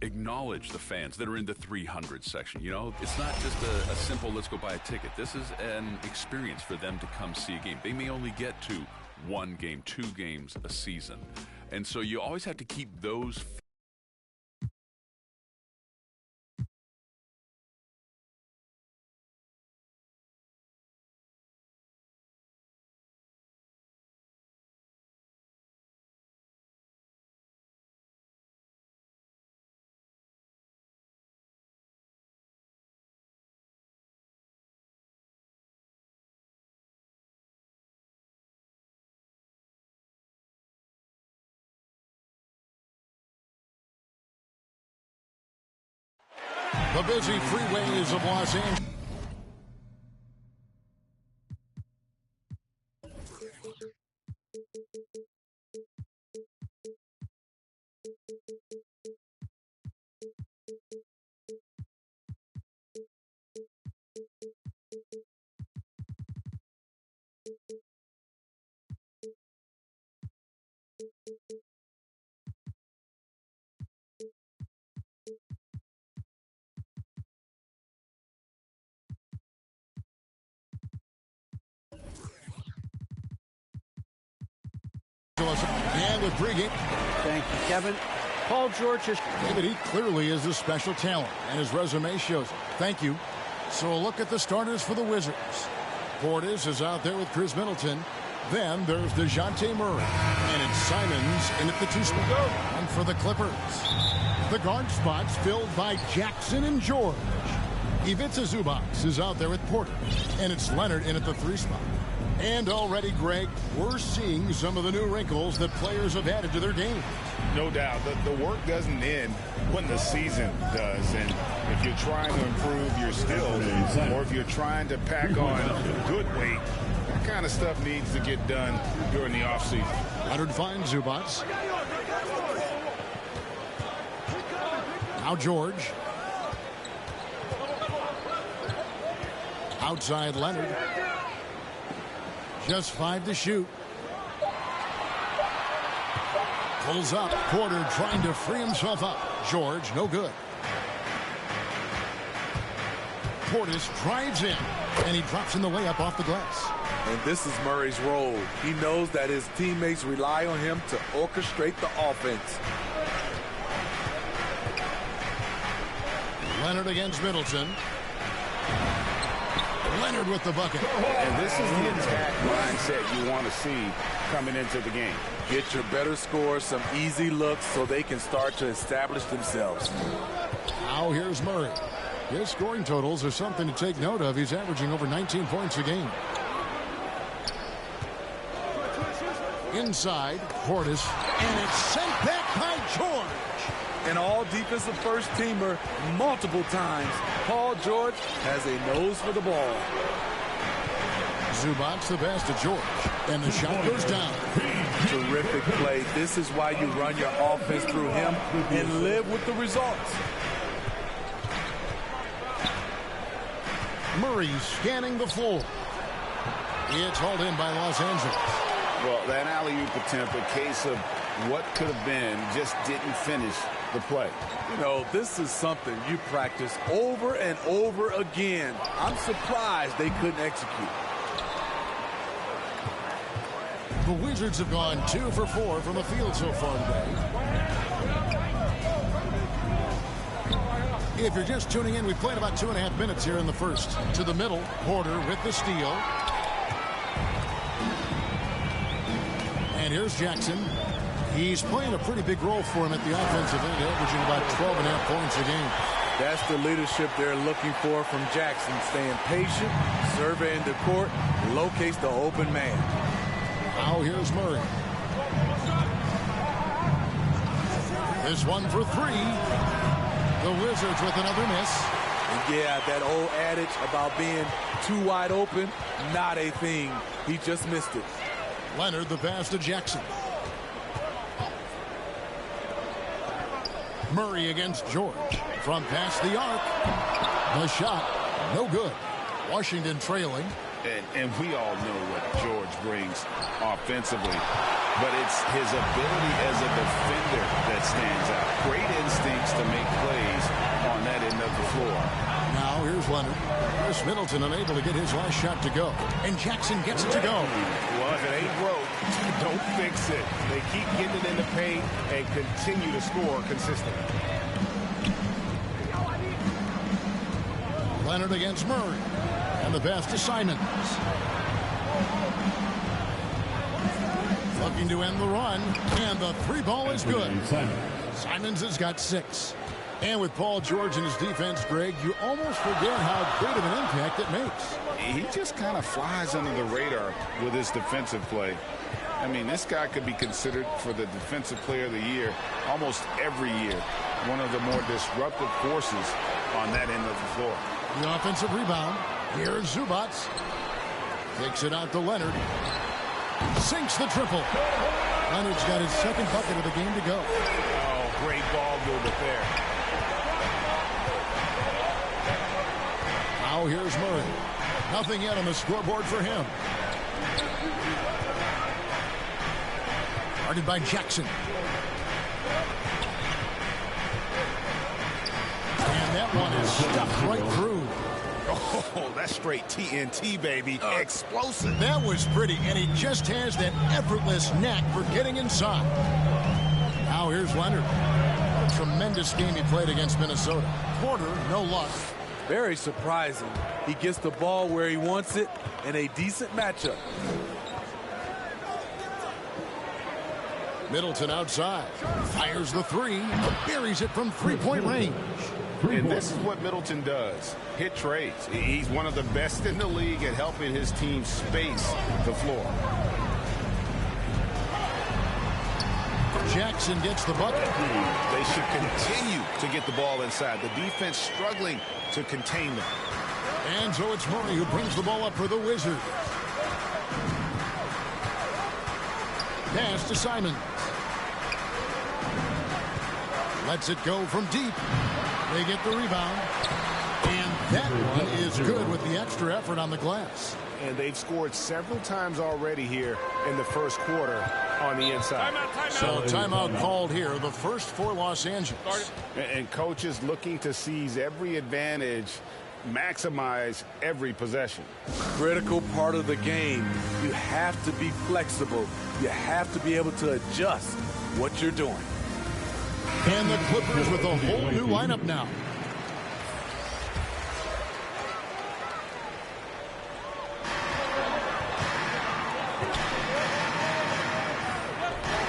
acknowledge the fans that are in the 300 section. You know, it's not just a simple let's go buy a ticket. This is an experience for them to come see a game. They may only get to one game, two games a season. And so you always have to keep those the busy freeways of Los Angeles. And with pregame. Thank you, Kevin. Paul George has... David, he clearly is a special talent, and his resume shows it. Thank you. So a look at the starters for the Wizards. Portis is out there with Chris Middleton. Then there's DeJounte Murray. And it's Simons in at the two spot. And for the Clippers, the guard spots filled by Jackson and George. Ivica Zubac is out there with Porter. And it's Leonard in at the three spot. And already, Greg, we're seeing some of the new wrinkles that players have added to their game. No doubt. The work doesn't end when the season does. And if you're trying to improve your skills or if you're trying to pack on good weight, that kind of stuff needs to get done during the offseason. Leonard finds Zubac. Now George. Outside Leonard. Just 5 to shoot. Pulls up. Porter trying to free himself up. George, no good. Portis drives in, and he drops in the layup off the glass. And this is Murray's role. He knows that his teammates rely on him to orchestrate the offense. Leonard against Middleton. Leonard with the bucket. And this is the attack mindset you want to see coming into the game. Get your better scorers some easy looks so they can start to establish themselves. Now here's Murray. His scoring totals are something to take note of. He's averaging over 19 points a game. Inside, Portis. And it's sent back by George. An all-defensive first-teamer multiple times. Paul George has a nose for the ball. Zubac the pass to George. And the shot goes down. Terrific play. This is why you run your offense through him and live with the results. Murray scanning the floor. It's hauled in by Los Angeles. Well, that alley-oop attempt, a case of what could have been, just didn't finish the play. You know, this is something you practice over and over again. I'm surprised they couldn't execute. The Wizards have gone 2 for 4 from the field so far today. If you're just tuning in, we played about 2.5 minutes here in the first. To the middle, Porter with the steal. And here's Jackson. He's playing a pretty big role for him at the offensive end, averaging about 12.5 points a game. That's the leadership they're looking for from Jackson. Staying patient, surveying the court, locates the open man. Now here's Murray. This one for 3. The Wizards with another miss. Yeah, that old adage about being too wide open, not a thing. He just missed it. Leonard the pass to Jackson. Murray against George. From past the arc. The shot, no good. Washington trailing. And we all know what George brings offensively. but it's his ability as a defender that stands out. Great instincts to make plays on that end of the floor. Now here's Leonard. Chris Middleton unable to get his last shot to go. And Jackson gets it to go. Well, if it ain't broke, don't fix it. They keep getting it in the paint and continue to score consistently. Leonard against Murray. And the pass to Simons. Looking to end the run. And the three ball is good. Simons has got 6. And with Paul George in his defense, Greg, you almost forget how great of an impact it makes. He just kind of flies under the radar with his defensive play. I mean, this guy could be considered for the Defensive Player of the Year almost every year. One of the more disruptive forces on that end of the floor. The offensive rebound. Here's Zubats. Takes it out to Leonard. Sinks the triple. Leonard's got his second bucket of the game to go. Oh, great ball movement there. Now here's Murray. Nothing yet on the scoreboard for him. Guarded by Jackson. And that one is stuffed right through. Oh, that's straight TNT, baby. Explosive. That was pretty, and he just has that effortless knack for getting inside. Now here's Leonard. What a tremendous game he played against Minnesota. Porter, no luck. Very surprising. He gets the ball where he wants it in a decent matchup. Middleton outside. Fires the three. Buries it from three-point range. And this is what Middleton does. Hit trades. He's one of the best in the league at helping his team space the floor. Jackson gets the bucket. They should continue to get the ball inside. The defense struggling to contain them. And so it's Murray who brings the ball up for the Wizards. Pass to Simons. Lets it go from deep. They get the rebound. And that one is good with the extra effort on the glass. And they've scored several times already here in the first quarter on the inside. So timeout called here, the first for Los Angeles. And coaches looking to seize every advantage, maximize every possession. Critical part of the game. You have to be flexible. You have to be able to adjust what you're doing. And the Clippers with a whole new lineup now.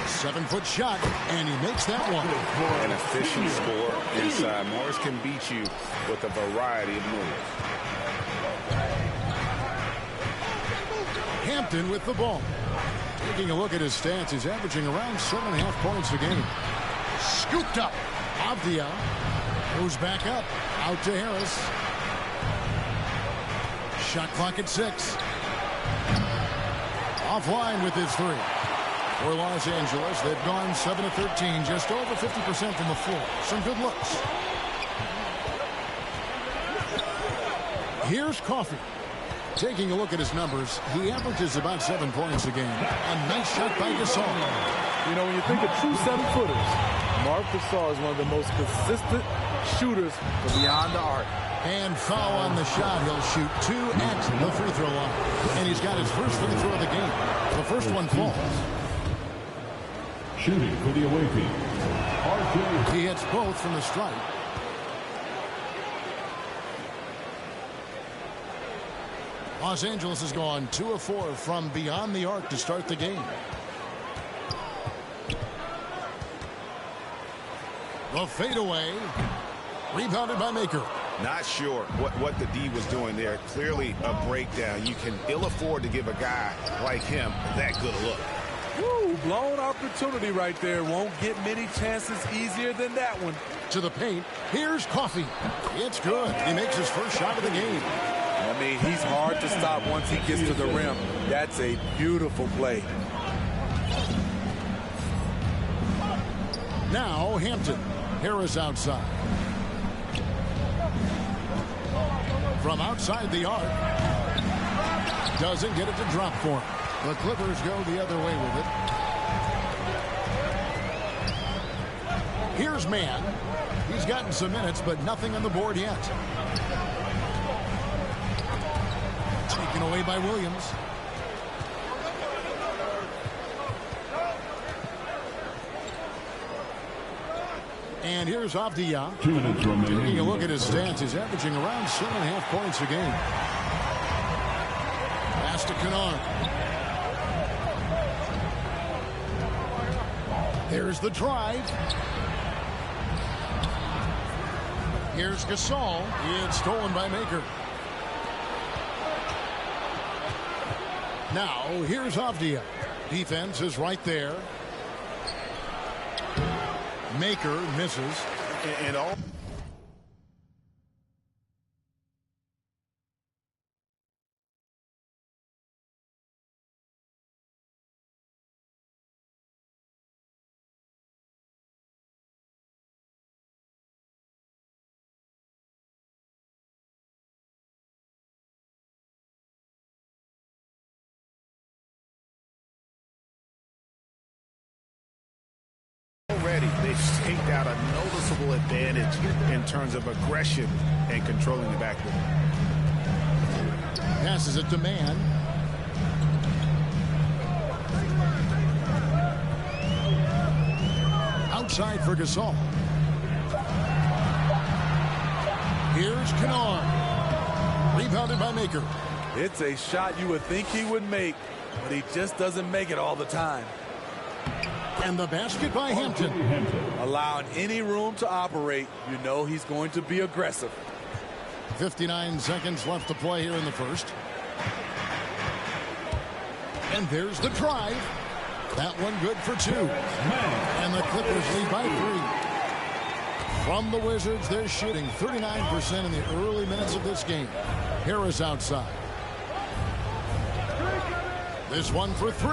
Seven-foot shot, and he makes that one. An efficient score inside. Morris can beat you with a variety of moves. Hampton with the ball. Taking a look at his stats, he's averaging around 7.5 points a game. Scooped up. Avdia goes back up. Out to Harris. Shot clock at 6. Offline with his three. For Los Angeles, they've gone 7 of 13, just over 50% from the floor. Some good looks. Here's Coffey. Taking a look at his numbers, he averages about 7 points a game. A nice shot by Gasol. You know, when you think of true 7-footers, Marc Gasol is one of the most consistent shooters from beyond the arc. And foul on the shot. He'll shoot 2 at the free throw line. And he's got his first free throw of the game. The first one falls. Shooting for the away team. He hits both from the stripe. Los Angeles has gone 2 of 4 from beyond the arc to start the game. The fadeaway. Rebounded by Maker. Not sure what the D was doing there. Clearly a breakdown. You can ill afford to give a guy like him that good a look. Woo, blown opportunity right there. Won't get many chances easier than that one. To the paint. Here's Coffey. It's good. He makes his first shot of the game. I mean, he's hard to stop once he gets to the rim. That's a beautiful play. Now Hampton. Harris outside. From outside the arc. Doesn't get it to drop for him. The Clippers go the other way with it. Here's Man. He's gotten some minutes, but nothing on the board yet. Taken away by Williams. And here's Avdia. 2 minutes remaining. Taking a look at his stats, he's averaging around 7.5 points a game. Pass to Kennard. There's the drive. Here's Gasol. It's stolen by Maker. Now, here's Avdia. Defense is right there. Maker misses. And all. Already, they've staked out a noticeable advantage in terms of aggression and controlling the backcourt. Passes it to Man. Outside for Gasol. Here's Kennard. Rebounded by Maker. It's a shot you would think he would make, but he just doesn't make it all the time. And the basket by Hampton. Allowing any room to operate, you know he's going to be aggressive. 59 seconds left to play here in the first. And there's the drive. That one good for 2. And the Clippers lead by 3. From the Wizards, they're shooting 39% in the early minutes of this game. Harris outside. This one for 3.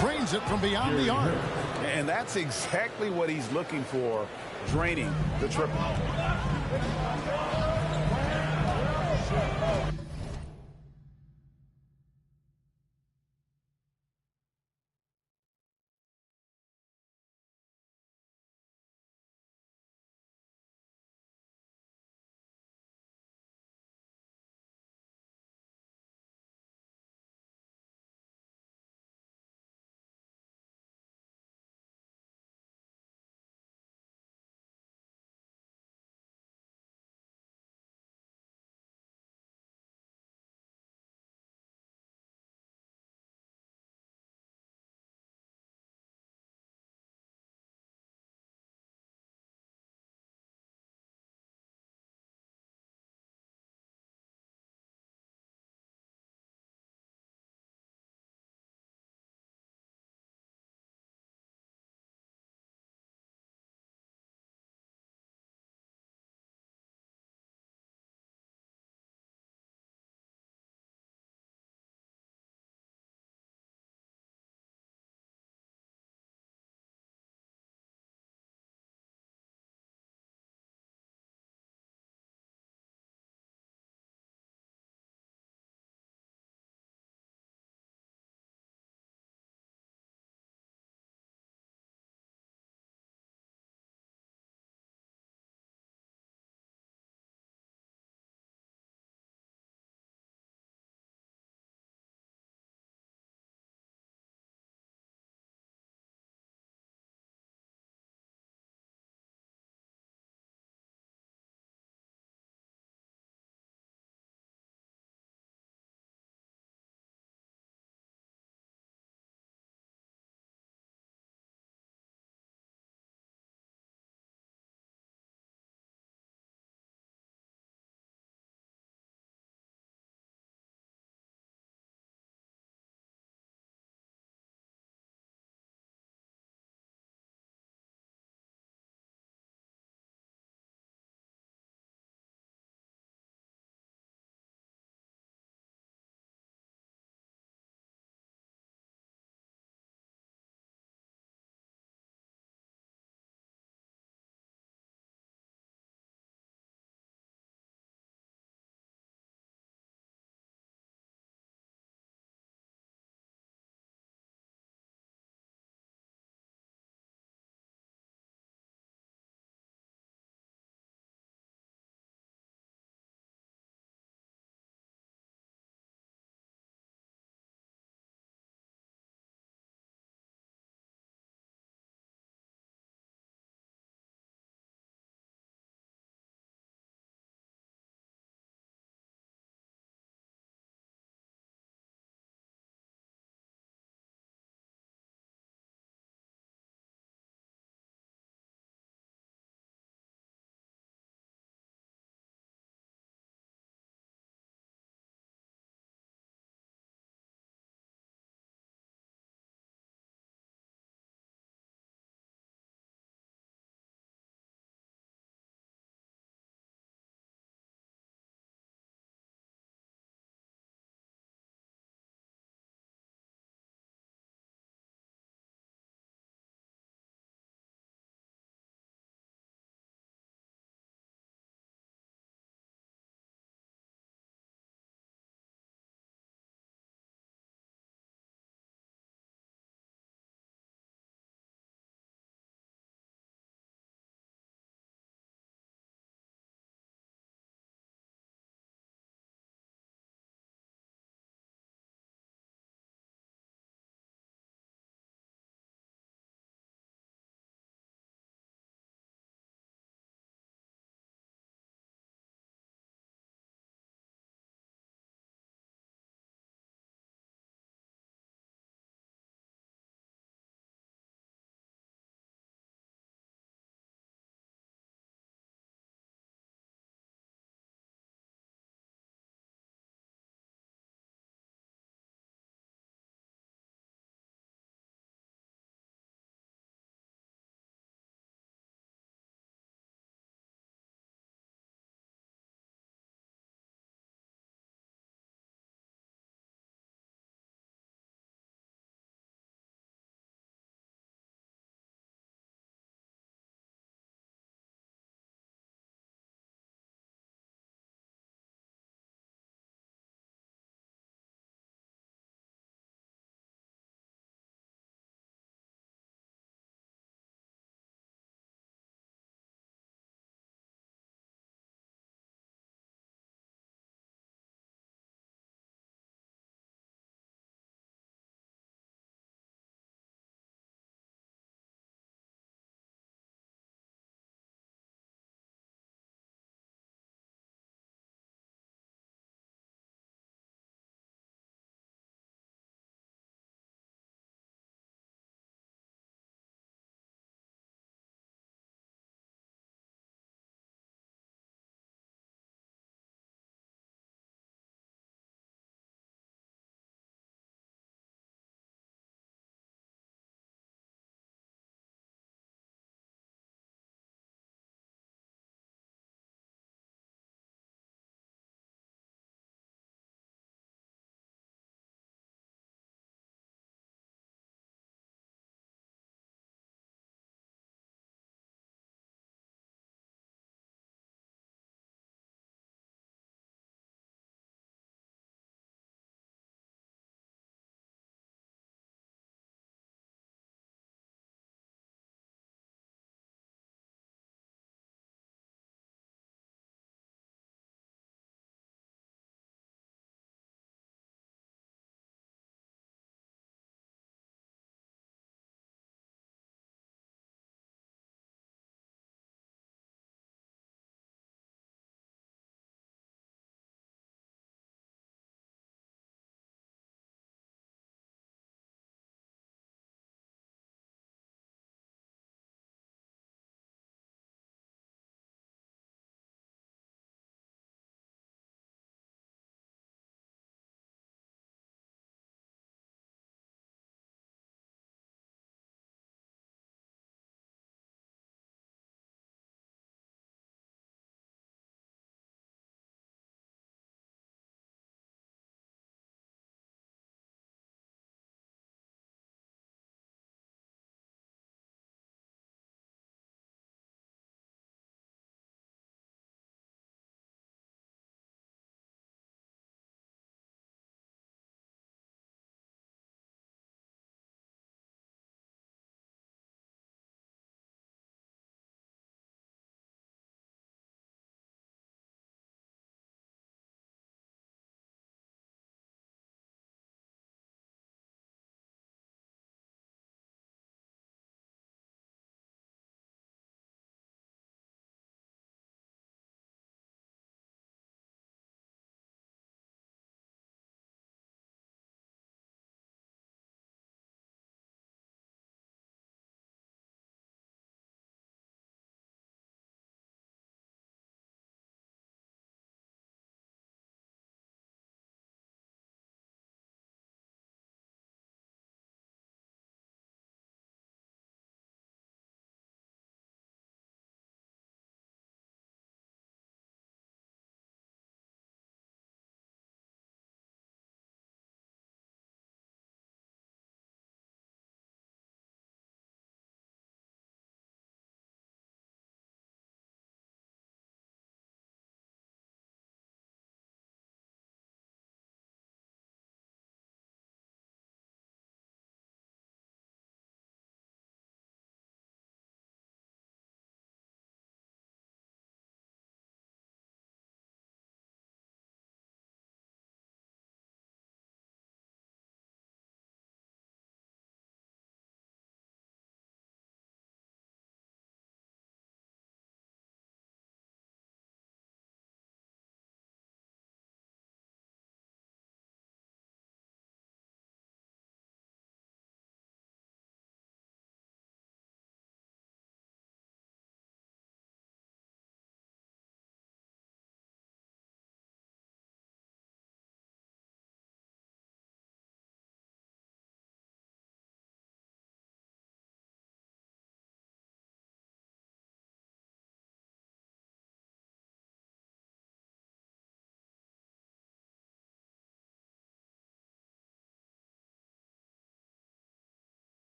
Drains it from beyond the arc. And that's exactly what he's looking for, draining the triple.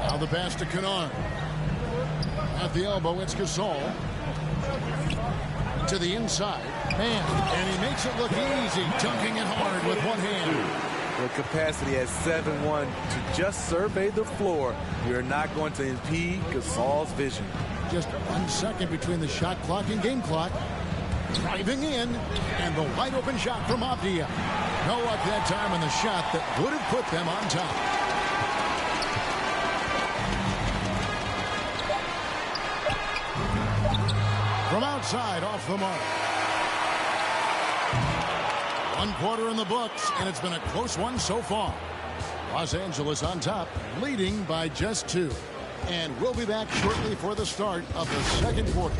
Now the pass to Kennard. At the elbow, it's Gasol. To the inside. Man, and he makes it look easy, dunking it hard with one hand. With capacity at 7'1" to just survey the floor, you're not going to impede Gasol's vision. Just 1 second between the shot clock and game clock. Driving in, and the wide open shot from Avdia. No luck that time on the shot that would have put them on top. From outside, off the mark. 1 quarter in the books, and it's been a close one so far. Los Angeles on top, leading by just 2. And we'll be back shortly for the start of the second quarter.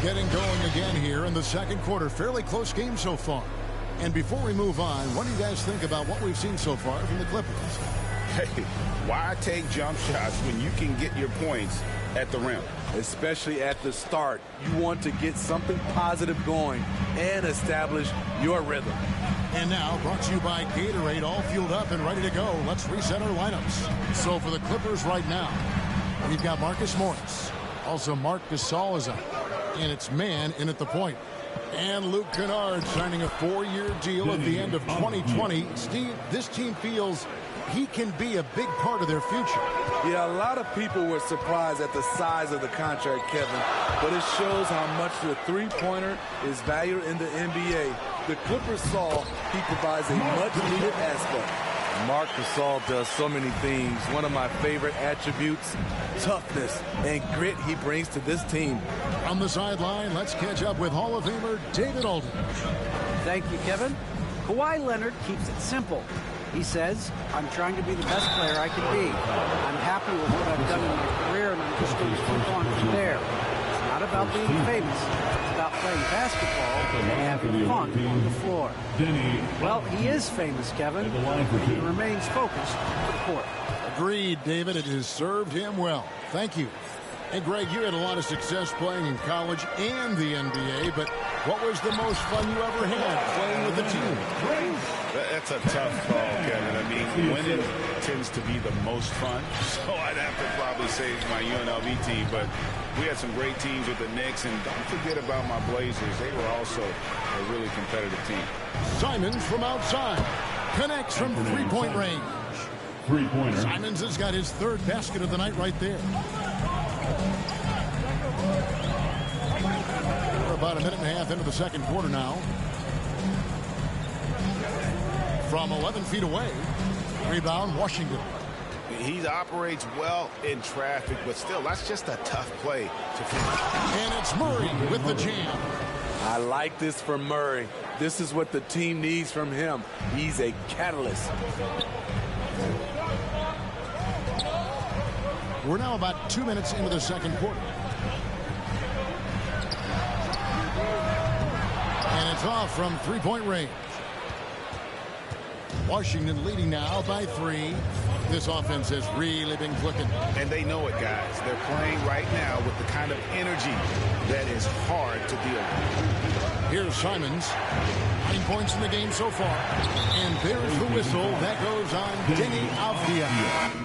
Getting going again here in the second quarter. Fairly close game so far. And before we move on, what do you guys think about what we've seen so far from the Clippers? Hey, why take jump shots when you can get your points at the rim? Especially at the start. You want to get something positive going and establish your rhythm. And now, brought to you by Gatorade, all fueled up and ready to go. Let's reset our lineups. So for the Clippers right now, we've got Marcus Morris. Also, Marc Gasol is out. And it's man in at the point. And Luke Kennard signing a 4-year deal at the end of 2020. Steve, this team feels he can be a big part of their future. Yeah, a lot of people were surprised at the size of the contract, Kevin. But it shows how much the three-pointer is valued in the NBA. The Clippers saw he provides a much-needed aspect. Marc Gasol does so many things. One of my favorite attributes, toughness and grit he brings to this team. On the sideline, let's catch up with Hall of Famer David Aldridge. Thank you, Kevin. Kawhi Leonard keeps it simple. He says, I'm trying to be the best player I can be. I'm happy with what I've done in my career, and I'm just going to keep on from there. It's not about being famous. It's about playing basketball and having fun on the floor. Well, he is famous, Kevin. He remains focused on the court. Agreed, David. It has served him well. Thank you. And Greg, you had a lot of success playing in college and the NBA, but what was the most fun you ever had playing with the team? That's a tough call, Kevin. I mean, winning tends to be the most fun, so I'd have to probably say my UNLV team, but we had some great teams with the Knicks, and don't forget about my Blazers. They were also a really competitive team. Simons from outside. Connects from three-point range. Three-pointer. Simons has got his 3rd basket of the night right there. We're about a minute and a half into the second quarter now. From 11 feet away, rebound Washington. He operates well in traffic, but still, that's just a tough play to finish. And it's Murray with the jam. I like this for Murray. This is what the team needs from him. He's a catalyst. We're now about 2 minutes into the second quarter. And it's off from three-point range. Washington leading now by 3. This offense has really been clicking. And they know it, guys. They're playing right now with the kind of energy that is hard to deal with. Here's Simons. 9 points in the game so far. And there's the whistle. That goes on Denny Avdia.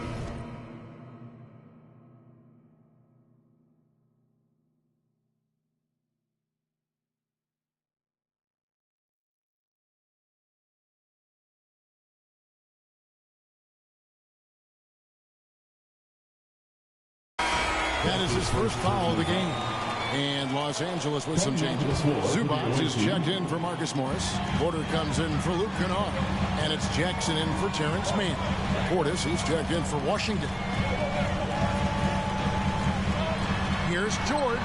That is his first foul of the game. And Los Angeles with some changes. Zubac is checked in for Marcus Morris. Porter comes in for Luke Kennard. And it's Jackson in for Terrence Mann. Portis, who's checked in for Washington. Here's George.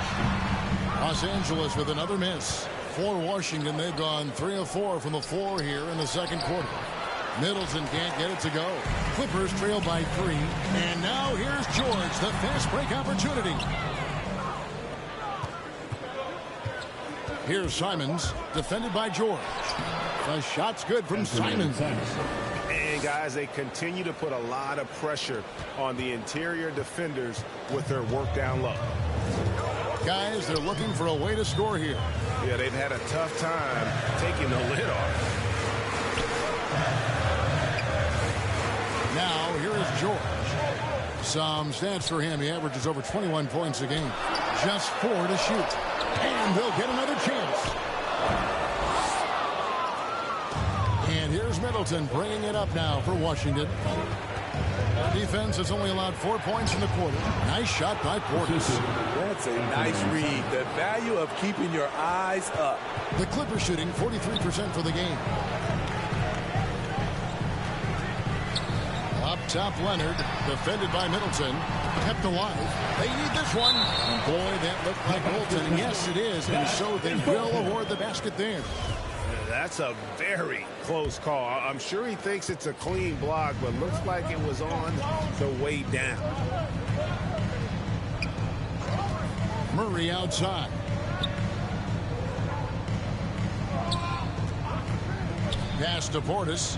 Los Angeles with another miss. For Washington, they've gone 3 of 4 from the floor here in the second quarter. Middleton can't get it to go. Clippers trail by 3. And now here's George, the fast break opportunity. Here's Simons, defended by George. The shot's good from Simons. And, guys, they continue to put a lot of pressure on the interior defenders with their work down low. Guys, they're looking for a way to score here. Yeah, they've had a tough time taking the lid off. Now, here is George. Some stats for him. He averages over 21 points a game. Just 4 to shoot. And they'll get another chance. And here's Middleton bringing it up now for Washington. Their defense has only allowed 4 points in the quarter. Nice shot by Portis. That's a nice read. The value of keeping your eyes up. The Clippers shooting 43% for the game. Up top, Leonard, defended by Middleton, kept alive. They need this one. Boy, that looked like goaltending. Yes, it is, and so they will award the basket there. That's a very close call. I'm sure he thinks it's a clean block, but looks like it was on the way down. Murray outside. Pass to Portis.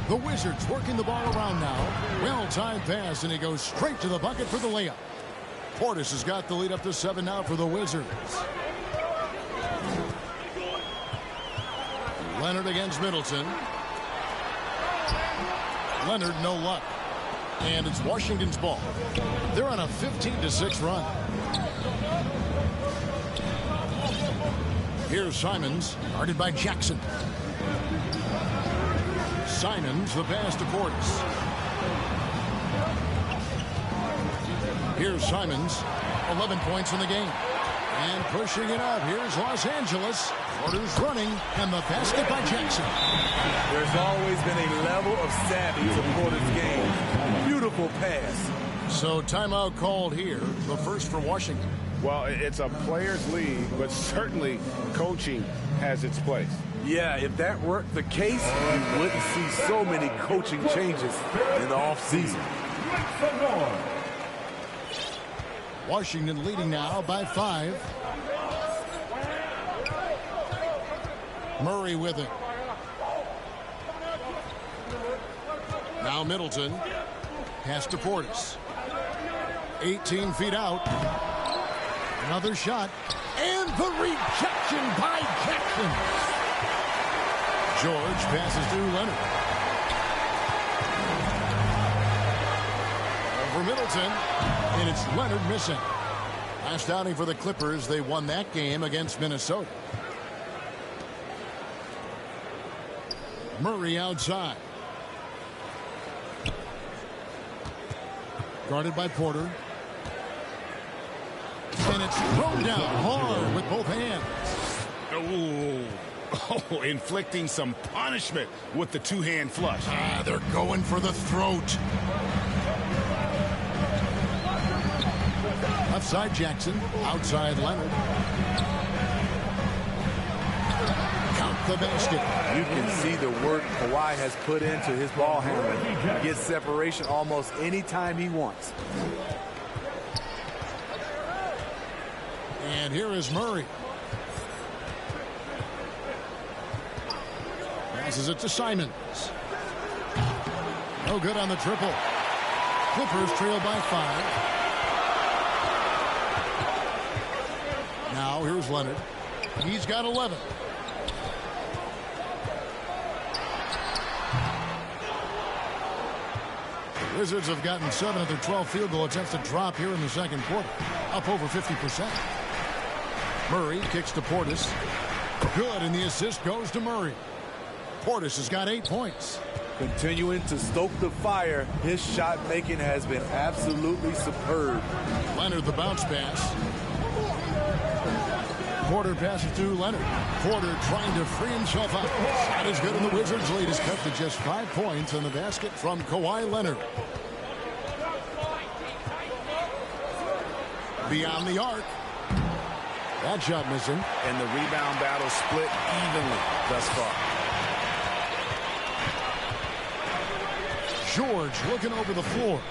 The Wizards working the ball around now. Well-timed pass, and he goes straight to the bucket for the layup. Portis has got the lead up to 7 now for the Wizards. Leonard against Middleton. Leonard, no luck. And it's Washington's ball. They're on a 15-6 run. Here's Simons, guarded by Jackson. Simons, the pass to Portis. Here's Simons, 11 points in the game. And pushing it up, here's Los Angeles. Porter's running, and the basket by Jackson. There's always been a level of savvy to Porter's game. Beautiful pass. So timeout called here, the first for Washington. Well, it's a players' league, but certainly coaching has its place. Yeah, if that weren't the case, we wouldn't see so many coaching changes in the offseason. Washington leading now by 5. Murray with it. Now Middleton. Pass to Portis. 18 feet out. Another shot. And the rejection by Jackson. George passes to Leonard. For Middleton. And it's Leonard missing. Last outing for the Clippers. They won that game against Minnesota. Murray outside. Guarded by Porter. And it's thrown down hard with both hands. Oh, inflicting some punishment with the two-hand flush. They're going for the throat. Left side Jackson. Outside Leonard. Count the basket. You can see the work Kawhi has put into his ball handling. He gets separation almost any time he wants. And here is Murray. Passes it to Simons. No good on the triple. Clippers trail by 5. Now here's Leonard. He's got 11. The Wizards have gotten 7 of their 12 field goal attempts to drop here in the second quarter. Up over 50%. Murray kicks to Portis. Good, and the assist goes to Murray. Portis has got 8 points. Continuing to stoke the fire, his shot making has been absolutely superb. Leonard the bounce pass. Porter passes to Leonard. Porter trying to free himself up. Shot is good, and the Wizards' lead is cut to just 5 points on the basket from Kawhi Leonard. Beyond the arc. That shot missing. And the rebound battle split evenly thus far. George looking over the floor.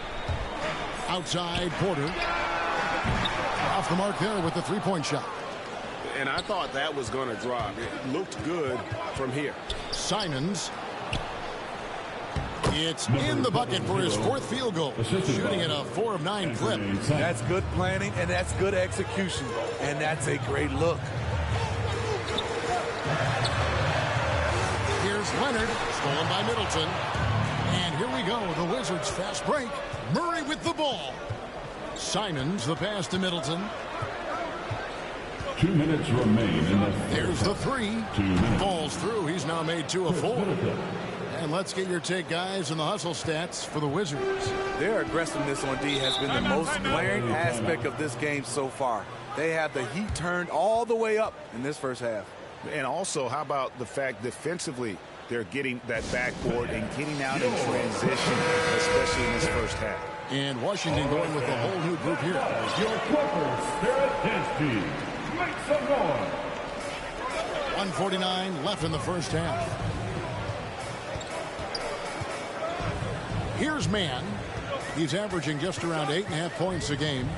Outside Porter. Off the mark there with the three-point shot. and I thought that was going to drop. It looked good from here. Simons. It's in the bucket for his 4th field goal, shooting at a 4 of 9 clip. That's good planning, and that's good execution, and that's a great look. Here's Leonard, stolen by Middleton. And here we go, the Wizards fast break. Murray with the ball. Simons, the pass to Middleton. 2 minutes remain in the first. There's the 3. Falls through. He's now made 2 of 4. And let's get your take, guys, on the hustle stats for the Wizards. Their aggressiveness on D has been the most glaring aspect of this game so far. They have the heat turned all the way up in this first half. And also, how about the fact defensively they're getting that backboard and getting out in transition, especially in this first half. And Washington going with a whole new group here. Your Clippers, sha70st's. Make some noise. 1:49 left in the first half. Here's Mann. He's averaging just around 8.5 points a game.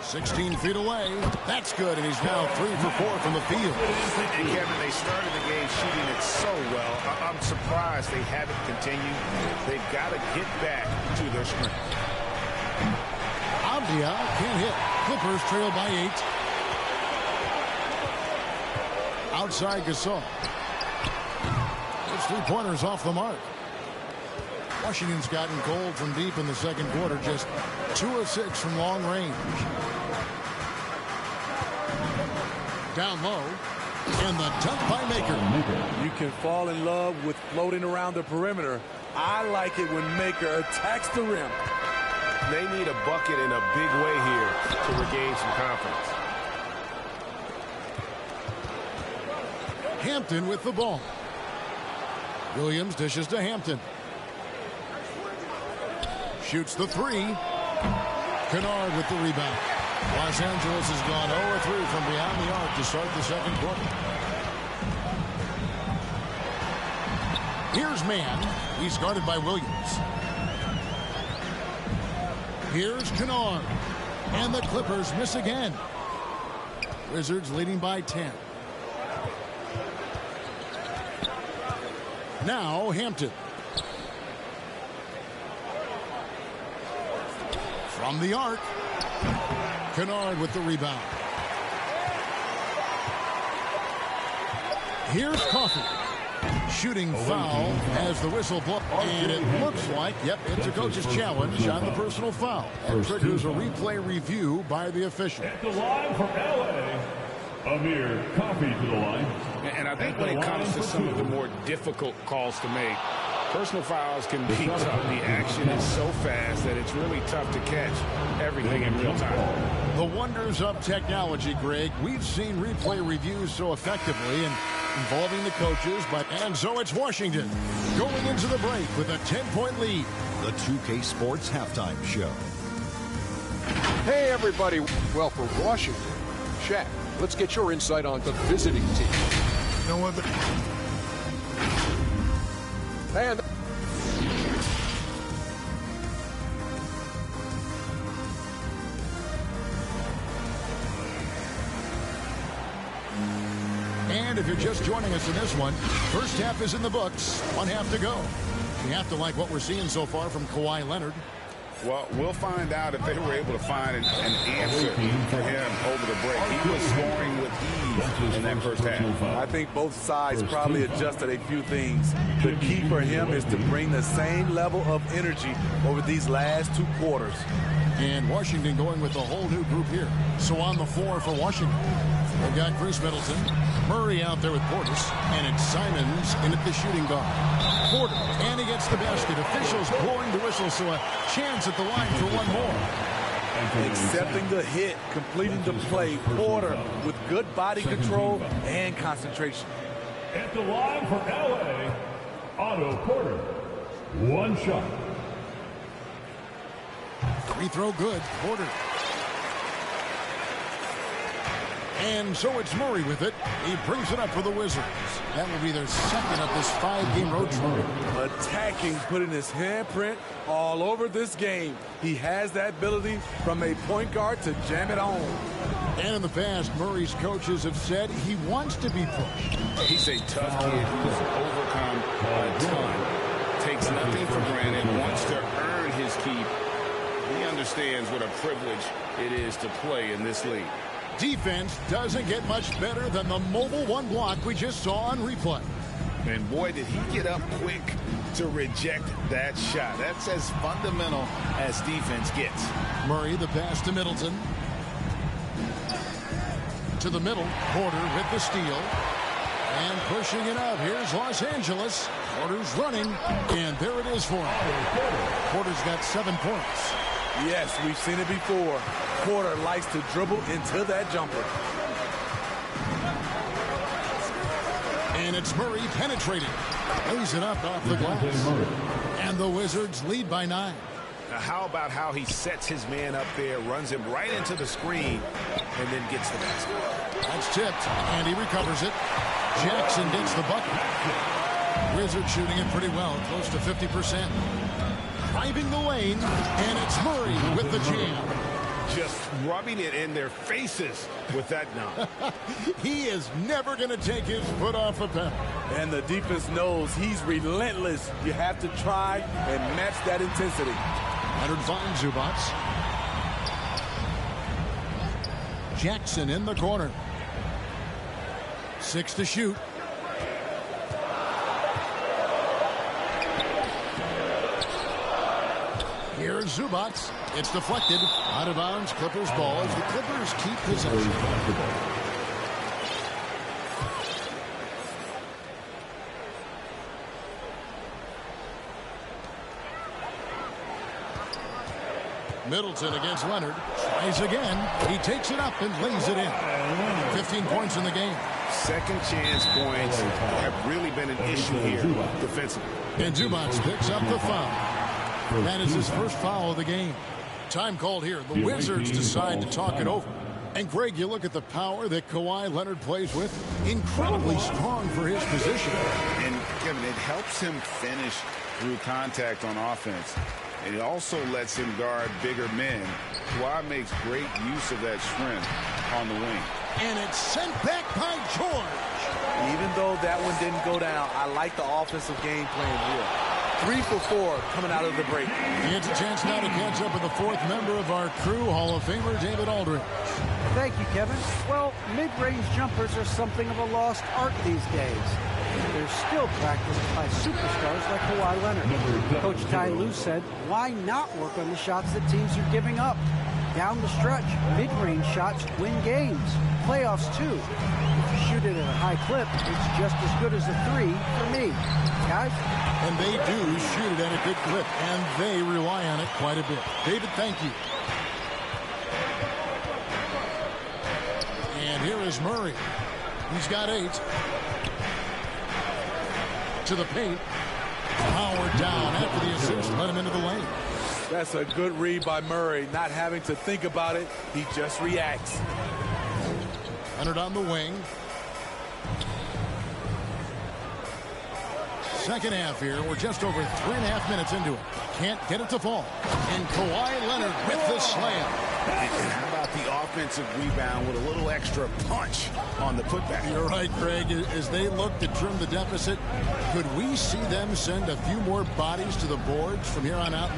16 feet away. That's good, and he's now 3 for 4 from the field. And Kevin, they started the game shooting it so well. I'm surprised they haven't continued. They've got to get back to their strength. Abdia can't hit. Clippers trail by 8. Outside Gasol. Those 3-pointers off the mark. Washington's gotten cold from deep in the second quarter. Just 2 of 6 from long range. Down low. And the dunk by Maker. You can fall in love with floating around the perimeter. I like it when Maker attacks the rim. They need a bucket in a big way here to regain some confidence. Hampton with the ball. Williams dishes to Hampton. Shoots the 3. Kennard with the rebound. Los Angeles has gone 0-3 from beyond the arc to start the second quarter. Here's Mann. He's guarded by Williams. Here's Kennard. And the Clippers miss again. Wizards leading by 10. Now Hampton. From the arc. Kennard with the rebound. Here's Coffey. Shooting foul as the whistle blows. And it looks like, yep, it's a coach's challenge on the personal foul. And triggers a replay review by the official. At the line for LA, Amir Coffey to the line. And I think when it comes to some of the more difficult calls to make, personal fouls can be tough. The action is so fast that it's really tough to catch everything in real time. The wonders of technology, Greg. We've seen replay reviews so effectively and involving the coaches, and so it's Washington going into the break with a 10-point lead. The 2K Sports Halftime Show. Hey, everybody. Well, for Washington, Shaq, let's get your insight on the visiting team. You know what? And if you're just joining us in this one, first half is in the books. 1 half to go. You have to like what we're seeing so far from Kawhi Leonard. Well, we'll find out if they were able to find an answer for him over the break. He was scoring with ease in that first half. I think both sides probably adjusted a few things. The key for him is to bring the same level of energy over these last 2 quarters. And Washington going with a whole new group here. So on the floor for Washington, they've got Chris Middleton, Murray out there with Portis, and it's Simons in at the shooting guard. Porter, and he gets the basket. Officials blowing the whistle, so a chance at the line for one more. Accepting the hit, completing the play. Porter with good body control and concentration. At the line for LA, Otto Porter. 1 shot. Free throw good. Porter. And so it's Murray with it. He brings it up for the Wizards. That will be their second of this 5-game road trip. Attacking, putting his handprint all over this game. He has that ability from a point guard to jam it home. And in the past, Murray's coaches have said he wants to be pushed. He's a tough kid who's overcome a ton, takes nothing for granted, wants to earn his keep. He understands what a privilege it is to play in this league. Defense doesn't get much better than the mobile one block we just saw on replay. And boy, did he get up quick to reject that shot. That's as fundamental as defense gets. Murray, the pass to Middleton. To the middle, Porter with the steal. And pushing it up. Here's Los Angeles. Porter's running, and there it is for him. Porter's got 7 points. Yes, we've seen it before. Porter likes to dribble into that jumper. And it's Murray penetrating. Lays it up off the glass. And the Wizards lead by 9. Now, how about how he sets his man up there, runs him right into the screen, and then gets the basket? That's tipped, and he recovers it. Jackson gets the bucket. Wizards shooting it pretty well, close to 50%. Driving the lane, and it's Murray with the jam. Just rubbing it in their faces with that dunk. He is never going to take his foot off the pedal. And the defense knows he's relentless. You have to try and match that intensity. Leonard finds Zubac. Jackson in the corner. 6 to shoot. Here's Zubac. It's deflected. Out of bounds. Clippers ball as the Clippers keep possession. Middleton against Leonard. Tries again. He takes it up and lays it in. 15 points in the game. Second chance points have really been an issue here defensively. And Zubac picks up the foul. That is his first foul of the game. Time called here. The Wizards decide to talk it over. And Greg, you look at the power that Kawhi Leonard plays with. Incredibly strong for his position. And Kevin, it helps him finish through contact on offense. And it also lets him guard bigger men. Kawhi makes great use of that strength on the wing. And it's sent back by George. Even though that one didn't go down, I like the offensive game plan here. 3 for 4 coming out of the break. He gets a chance now to catch up with the 4th member of our crew, Hall of Famer David Aldridge. Thank you, Kevin. Well, mid-range jumpers are something of a lost art these days. They're still practiced by superstars like Kawhi Leonard. Coach Ty Lue said, why not work on the shots that teams are giving up? Down the stretch, mid-range shots win games. Playoffs, too. If you shoot it at a high clip, it's just as good as a 3 for me. Guys? And they do shoot it at a good clip, and they rely on it quite a bit. David, thank you. And here is Murray. He's got 8. To the paint. Howard down after the assist. Let him into the lane. That's a good read by Murray. Not having to think about it, he just reacts. Leonard on the wing. Second half here. We're just over 3.5 minutes into it. Can't get it to fall. And Kawhi Leonard with the slam. And how about the offensive rebound with a little extra punch on the putback? You're right, Craig. As they look to trim the deficit, could we see them send a few more bodies to the boards from here on out?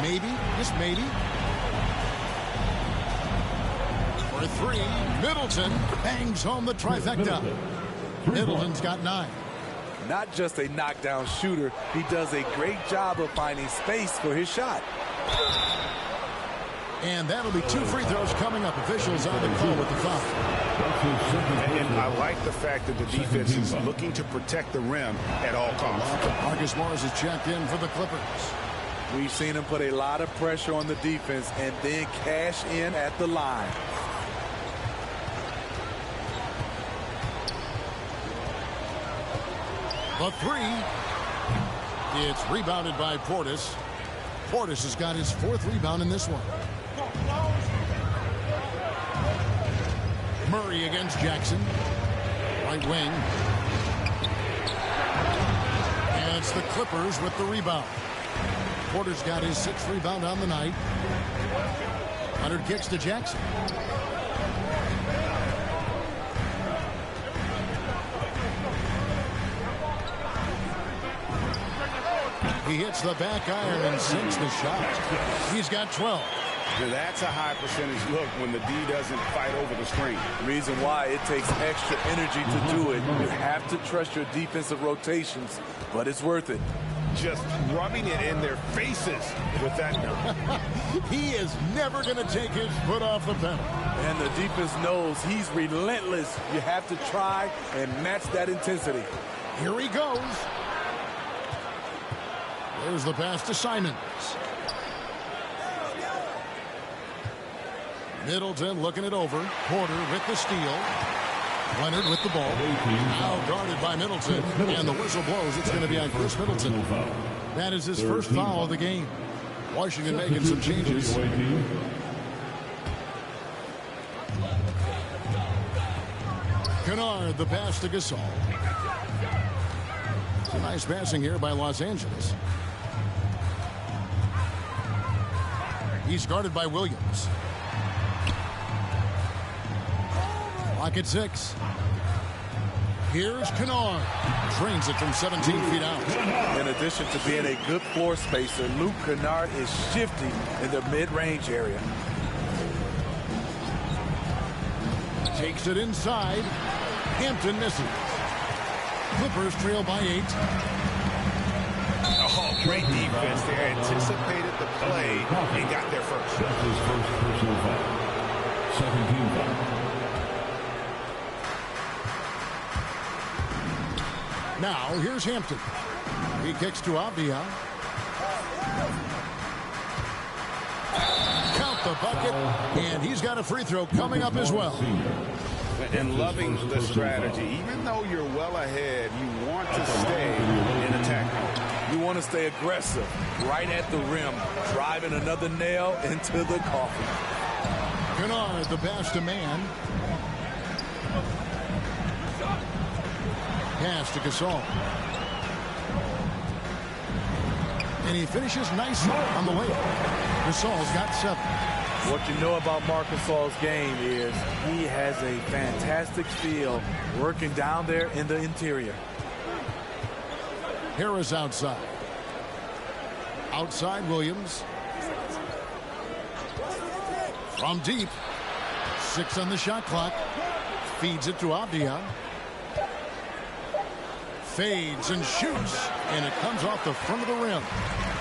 Maybe, just maybe. For 3, Middleton bangs home the trifecta. Middleton's got 9. Not just a knockdown shooter, he does a great job of finding space for his shot. And that'll be 2 free throws coming up. Officials on the call with the foul. And I like the fact that the defense is looking to protect the rim at all costs. Marcus Morris is checked in for the Clippers. We've seen him put a lot of pressure on the defense and then cash in at the line. The 3. It's rebounded by Portis. Portis has got his 4th rebound in this one. Murray against Jackson. Right wing. And it's the Clippers with the rebound. Porter's got his 6th rebound on the night. Leonard kicks to Jackson. He hits the back iron and sinks the shot. He's got 12. Now that's a high percentage look when the D doesn't fight over the screen. Reason why it takes extra energy to do it. You have to trust your defensive rotations, but it's worth it. Just rubbing it in their faces with that number. He is never going to take his foot off the pedal. And the defense knows he's relentless. You have to try and match that intensity. Here he goes. There's the pass to Simons. Middleton looking it over. Porter with the steal. Leonard with the ball. Now guarded by Middleton. And the whistle blows. It's going to be on Chris Middleton. That is his first foul of the game. Washington making some changes. Kennard, the pass to Gasol. It's a nice passing here by Los Angeles. He's guarded by Williams. Clock at 6. Here's Kennard. Drains it from 17 feet out. In addition to being a good floor spacer, Luke Kennard is shifty in the mid-range area. Takes it inside. Hampton misses. Clippers trail by 8. Oh, great defense there. Anticipated the play and got there first. That's his first personal foul. Second team foul. Now, here's Hampton. He kicks to Avdia. Count the bucket, and he's got a free throw coming up as well. And loving the strategy. Even though you're well ahead, you want to stay in attack mode. You want to stay aggressive, right at the rim, driving another nail into the coffin. Kennard, the pass to man. Pass to Gasol. And he finishes nicely on the way. Gasol's got 7. What you know about Marc Gasol's game is he has a fantastic feel working down there in the interior. Harris outside. Outside Williams. From deep. 6 on the shot clock. Feeds it to Avdia. Fades and shoots, and it comes off the front of the rim.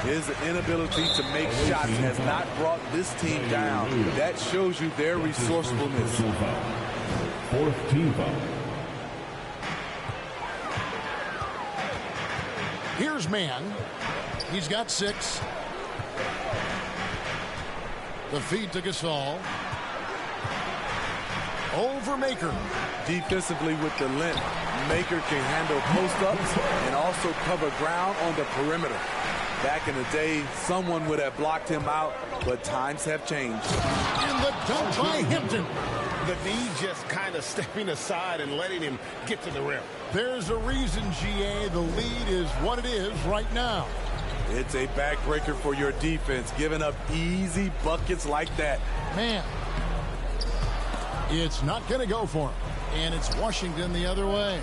His inability to make shots has not brought this team down. That shows you their resourcefulness. Fourth team foul. Here's Man. He's got 6. The feed to Gasol. Over Maker. Defensively with the length, Maker can handle post-ups and also cover ground on the perimeter. Back in the day, someone would have blocked him out, but times have changed. And the dunk by Hampton. The D just kind of stepping aside and letting him get to the rim. There's a reason, GA, the lead is what it is right now. It's a backbreaker for your defense, giving up easy buckets like that. Man, it's not going to go for him. And it's Washington the other way.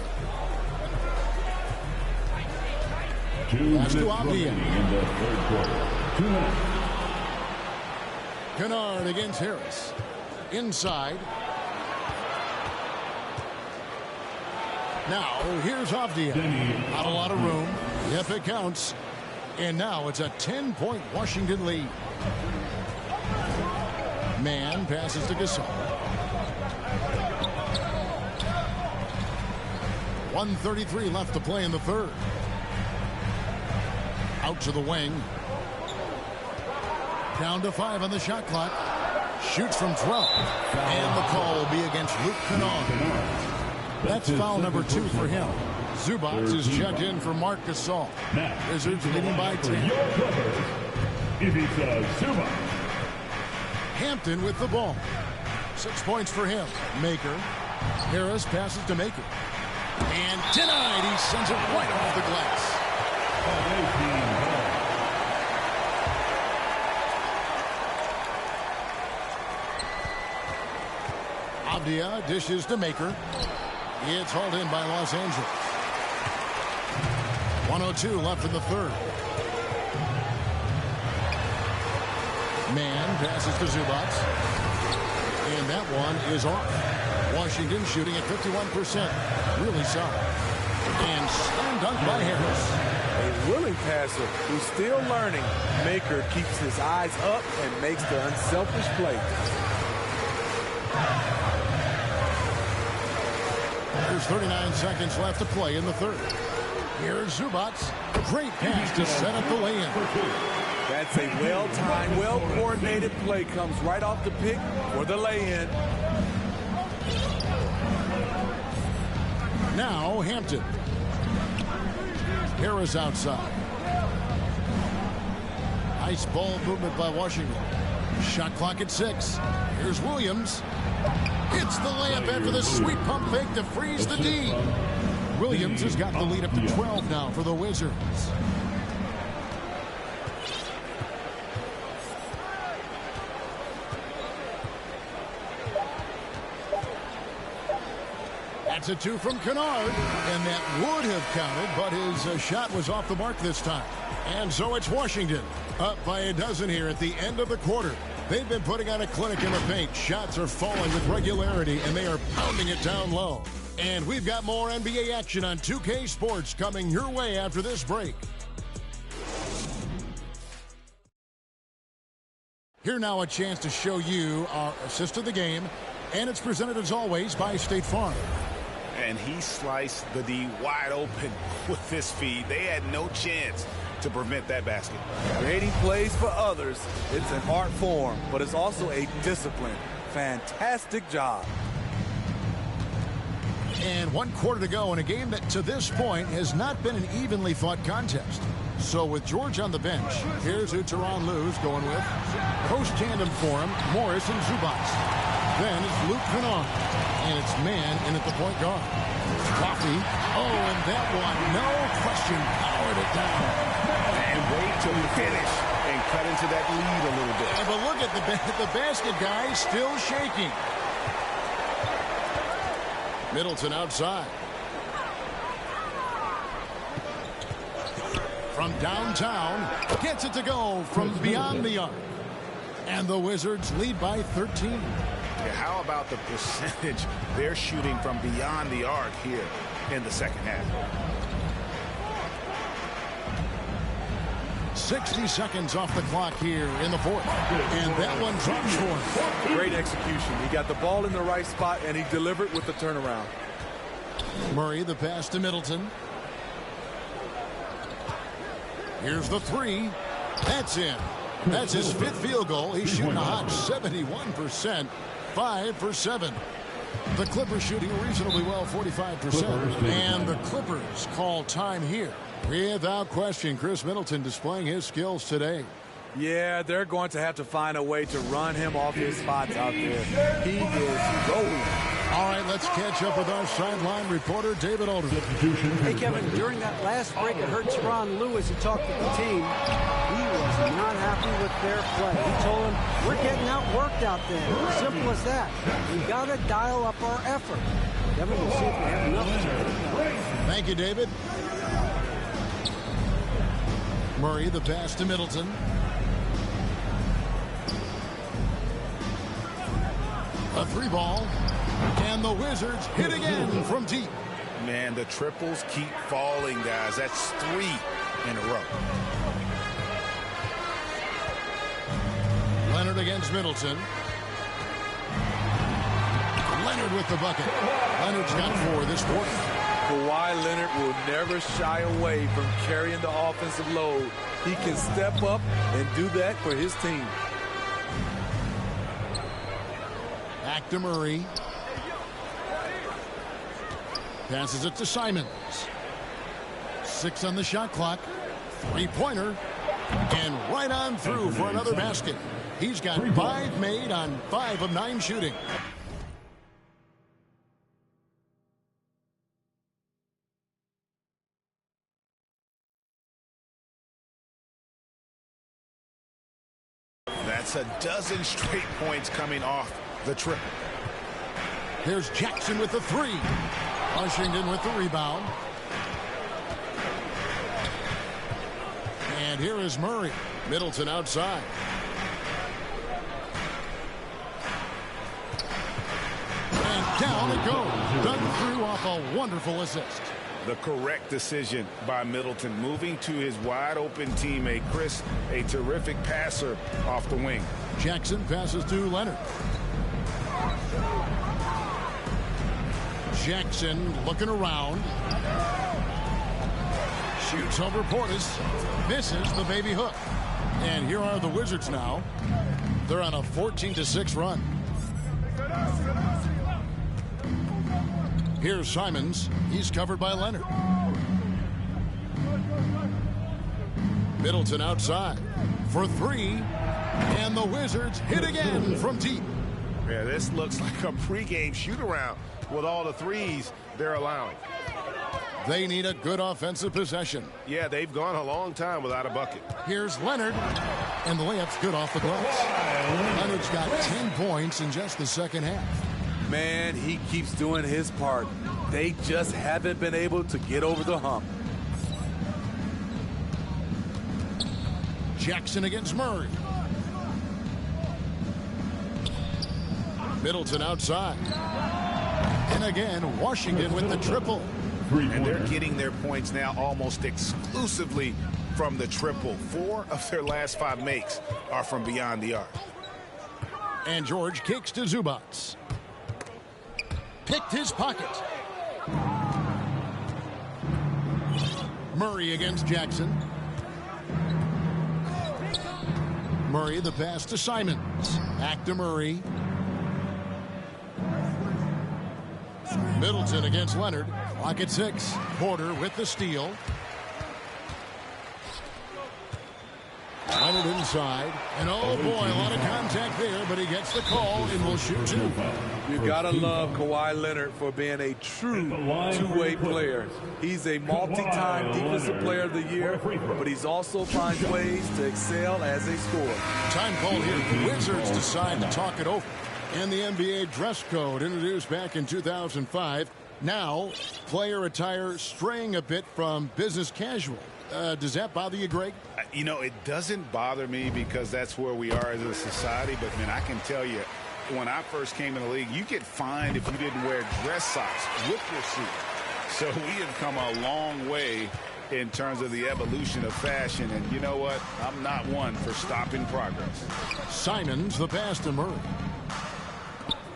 Pass to Avdia. In the third quarter. 2 minutes. Kennard against Harris. Inside. Now, here's Avdia. Not a lot of room. Yep, it counts. And now it's a 10-point Washington lead. Man passes to Gasol. 1:33 left to play in the third. Out to the wing. Down to 5 on the shot clock. Shoots from 12. And the call will be against Luke Kennard. That's foul number 2 for him. Zubac is checked in for Marc Gasol. Wizards leading by 10. Ivica Zubac. Hampton with the ball. 6 points for him. Maker. Harris passes to Maker. And denied. He sends it right off the glass. Avdia dishes to Maker. It's hauled in by Los Angeles. 1:02 left in the third. Man passes to Zubats. And that one is off. Washington shooting at 51%. Really solid. And slam dunk by Harris. A willing passer who's still learning. Maker keeps his eyes up and makes the unselfish play. There's 39 seconds left to play in the third. Here's Zubats. Great pass to set up the lay-in. That's a well-timed, well-coordinated play. Comes right off the pick for the lay-in. Now Hampton. Harris outside. Nice ball movement by Washington. Shot clock at 6. Here's Williams. It's the layup after the sweet pump fake to freeze the D. Williams has got the lead up to 12 now for the Wizards. That's a 2 from Kennard, and that would have counted, but his shot was off the mark this time. And so it's Washington, up by a dozen here at the end of the quarter. They've been putting on a clinic in the paint. Shots are falling with regularity, and they are pounding it down low. And we've got more NBA action on 2K Sports coming your way after this break. Here now a chance to show you our assist of the game, and it's presented as always by State Farm. And he sliced the D wide open with this feed. They had no chance to prevent that basket. Creating plays for others, it's an art form, but it's also a discipline. Fantastic job. And 1 quarter to go in a game that to this point has not been an evenly fought contest. So with George on the bench, here's who Tyronn Lue's going with. Coach tandem for him, Morris and Zubats. Then it's Luke Kennard, and it's man in at the point guard. Coffee. Oh, and that one, no question, powered it down. And wait to finish and cut into that lead a little bit. Yeah, but look at the basket guy still shaking. Middleton outside. From downtown, gets it to go from beyond the arc. And the Wizards lead by 13. Yeah, how about the percentage they're shooting from beyond the arc here in the second half? 60 seconds off the clock here in the fourth. And that one drops for him. Great execution. He got the ball in the right spot, and he delivered with the turnaround. Murray, the pass to Middleton. Here's the 3. That's in. That's his 5th field goal. He's shooting a hot 71%. 5 for 7. The Clippers shooting reasonably well, 45%. And the Clippers call time here. Without question, Chris Middleton displaying his skills today. Yeah, they're going to have to find a way to run him off his spots out there. He is rolling. All right, let's catch up with our sideline reporter, David Aldridge. Hey, Kevin, during that last break, it hurt Tyronn Lue as he talked to the team. He was not happy with their play. He told him, we're getting outworked out there. Simple as that. We've got to dial up our effort. Kevin, we'll see if we have enough today. Thank you, David. Murray, the pass to Middleton. A 3 ball. And the Wizards hit again from deep. Man, the triples keep falling, guys. That's 3 in a row. Leonard against Middleton. Leonard with the bucket. Leonard's got 4 this quarter. Kawhi Leonard will never shy away from carrying the offensive load. He can step up and do that for his team. Back to Murray. Passes it to Simons. 6 on the shot clock. 3-pointer. And right on through for another basket. He's got 5 made on 5 of 9 shooting. That's a dozen straight points coming off the triple. Here's Jackson with the 3. Washington with the rebound. And here is Murray. Middleton outside. Down it goes. Done through off a wonderful assist. The correct decision by Middleton, moving to his wide-open teammate, Chris, a terrific passer off the wing. Jackson passes to Leonard. Jackson looking around. Shoots over Portis. Misses the baby hook. And here are the Wizards now. They're on a 14-6 run. Here's Simons. He's covered by Leonard. Middleton outside for three. And the Wizards hit again from deep. Yeah, this looks like a pregame shoot-around with all the threes they're allowing. They need a good offensive possession. Yeah, they've gone a long time without a bucket. Here's Leonard. And the layup's good off the glass. Leonard's got 10 points in just the second half. Man, he keeps doing his part. They just haven't been able to get over the hump. Jackson against Murray. Middleton outside. And again, Washington with the triple. And they're getting their points now almost exclusively from the triple. 4 of their last 5 makes are from beyond the arc. And George kicks to Zubats. Picked his pocket. Murray against Jackson. Murray the pass to Simons. Back to Murray. Middleton against Leonard. Clock at 6. Porter with the steal. Leonard inside. And oh boy, a lot of contact there, but he gets the call and will shoot 2. You gotta love Kawhi Leonard for being a true two-way player. He's a multi-time defensive player of the year, but he's also finds ways to excel as a scorer. Time called here. The Wizards decide to talk it over. And the NBA dress code introduced back in 2005. Now, player attire straying a bit from business casual. Does that bother you, Greg? You know, it doesn't bother me because that's where we are as a society. But, man, I can tell you, when I first came in the league, you get fined if you didn't wear dress socks with your suit. So we have come a long way in terms of the evolution of fashion. And you know what? I'm not one for stopping progress. Simons the pass to Murray.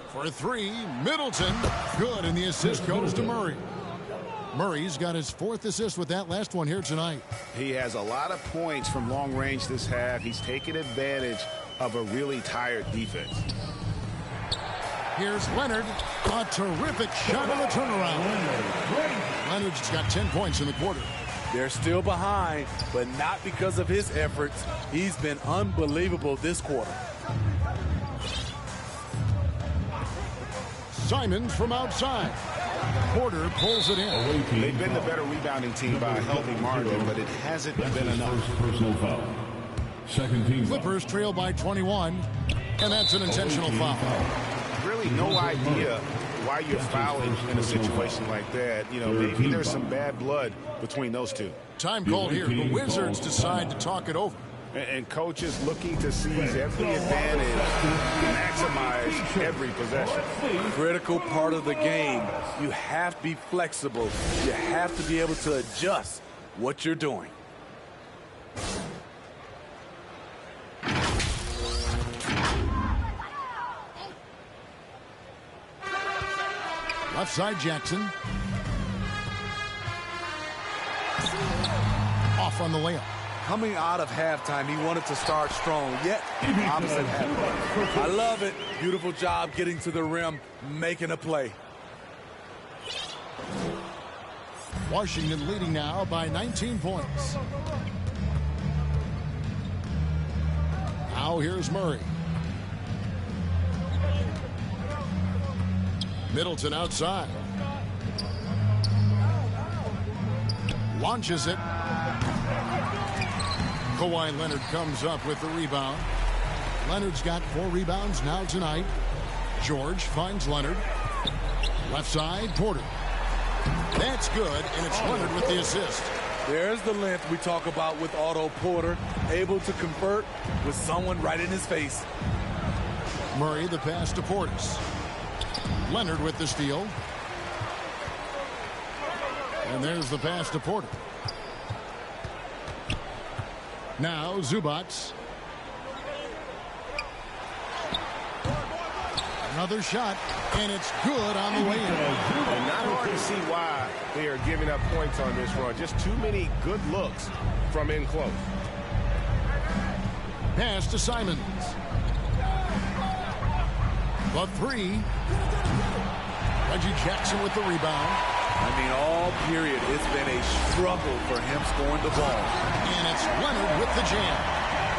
For 3, Middleton. Good, and the assist goes to Murray. Murray's got his 4th assist with that last one here tonight. He has a lot of points from long range this half. He's taken advantage of a really tired defense. Here's Leonard. A terrific shot on the turnaround. Leonard's got 10 points in the quarter. They're still behind, but not because of his efforts. He's been unbelievable this quarter. Simons from outside. Porter pulls it in. They've been the better rebounding team by a healthy margin, but it hasn't been enough. Personal foul. Second team. Clippers trail by 21, and that's an intentional foul. Really no idea why you're fouling in a situation like that. You know, maybe there's some bad blood between those two. Time called here. The Wizards decide to talk it over. And coaches looking to seize every advantage, maximize every possession. Critical part of the game. You have to be flexible. You have to be able to adjust what you're doing. Left side Jackson. Off on the layup. Coming out of halftime, he wanted to start strong, yet opposite happened. I love it. Beautiful job getting to the rim, making a play. Washington leading now by 19 points. Now here's Murray. Middleton outside. Launches it. Kawhi Leonard comes up with the rebound. Leonard's got 4 rebounds now tonight. George finds Leonard. Left side, Porter. That's good, and it's Leonard with the assist. There's the length we talk about with Otto Porter, able to convert with someone right in his face. Murray the pass to Portis. Leonard with the steal. And there's the pass to Porter. Now Zubac. Another shot, and it's good on the way in. And not hard to see why they are giving up points on this run. Just too many good looks from in close. Pass to Simons. The three. Reggie Jackson with the rebound. I mean, all period, it's been a struggle for him scoring the ball. And it's Leonard with the jam.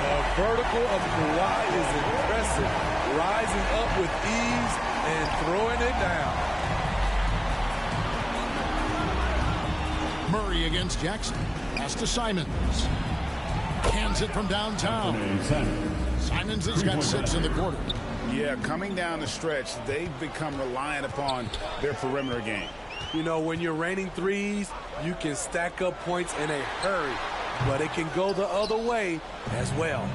The vertical of Kawhi is impressive, rising up with ease and throwing it down. Murray against Jackson. Pass to Simons. Hands it from downtown. Simons has got 6 in the quarter. Yeah, coming down the stretch, they've become reliant upon their perimeter game. You know, when you're raining threes, you can stack up points in a hurry, but it can go the other way as well.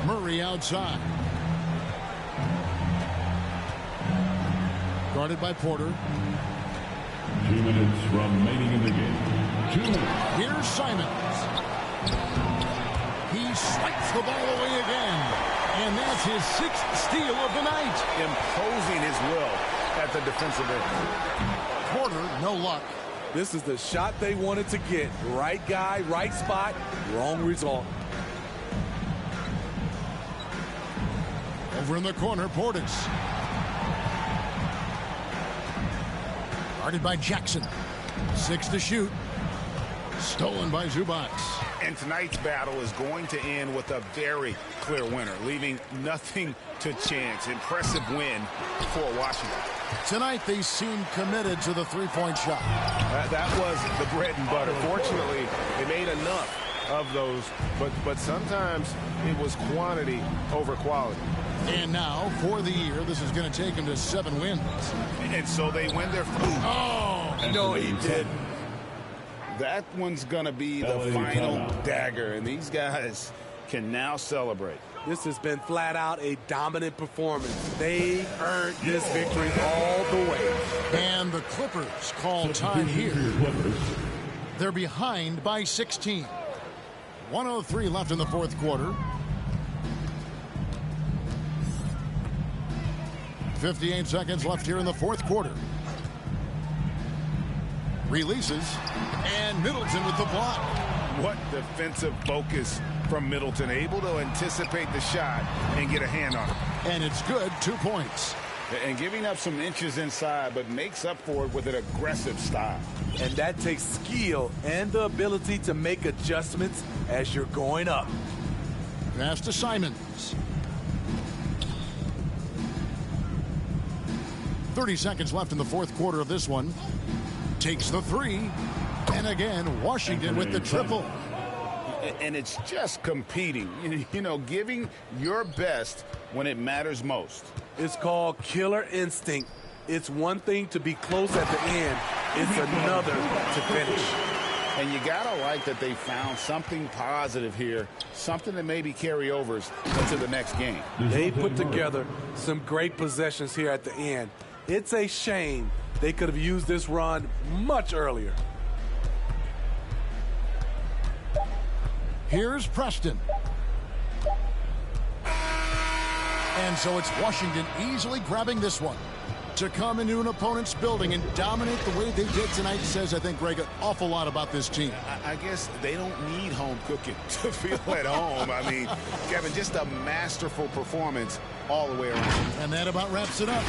Murray outside. Guarded by Porter. 2 minutes remaining in the game. 2 minutes. Here's Simons. He swipes the ball away again. And that's his 6th steal of the night. Imposing his will at the defensive end. Porter, no luck. This is the shot they wanted to get. Right guy, right spot, wrong result. Over in the corner, Portis. Guarded by Jackson. 6 to shoot. Stolen by Zubac. And tonight's battle is going to end with a very clear winner, leaving nothing to chance. Impressive win for Washington. Tonight they seem committed to the three-point shot. That was the bread and butter. Fortunately, they made enough of those, but sometimes it was quantity over quality. And now, for the year, this is going to take them to 7 wins. And so they win their food. Oh! No, he didn't. That one's going to be the final dagger, and these guys can now celebrate. This has been flat out a dominant performance. They earned this victory all the way. And the Clippers call time here. They're behind by 16. 1:03 left in the fourth quarter. 58 seconds left here in the fourth quarter. Releases, and Middleton with the block. What defensive focus from Middleton, able to anticipate the shot and get a hand on it. And it's good, 2 points. And giving up some inches inside, but makes up for it with an aggressive style. And that takes skill and the ability to make adjustments as you're going up. Pass to Simons. 30 seconds left in the fourth quarter of this one. Takes the three. And again, Washington with the triple. And it's just competing, you know, giving your best when it matters most. It's called killer instinct. It's one thing to be close at the end. It's another to finish. And you got to like that they found something positive here, something that maybe carry overs into the next game. They put together some great possessions here at the end. It's a shame they could have used this run much earlier. Here's Preston. And so it's Washington easily grabbing this one. To come into an opponent's building and dominate the way they did tonight says, I think, Greg, an awful lot about this team. I guess they don't need home cooking to feel at home. I mean, Kevin, just a masterful performance all the way around. And that about wraps it up.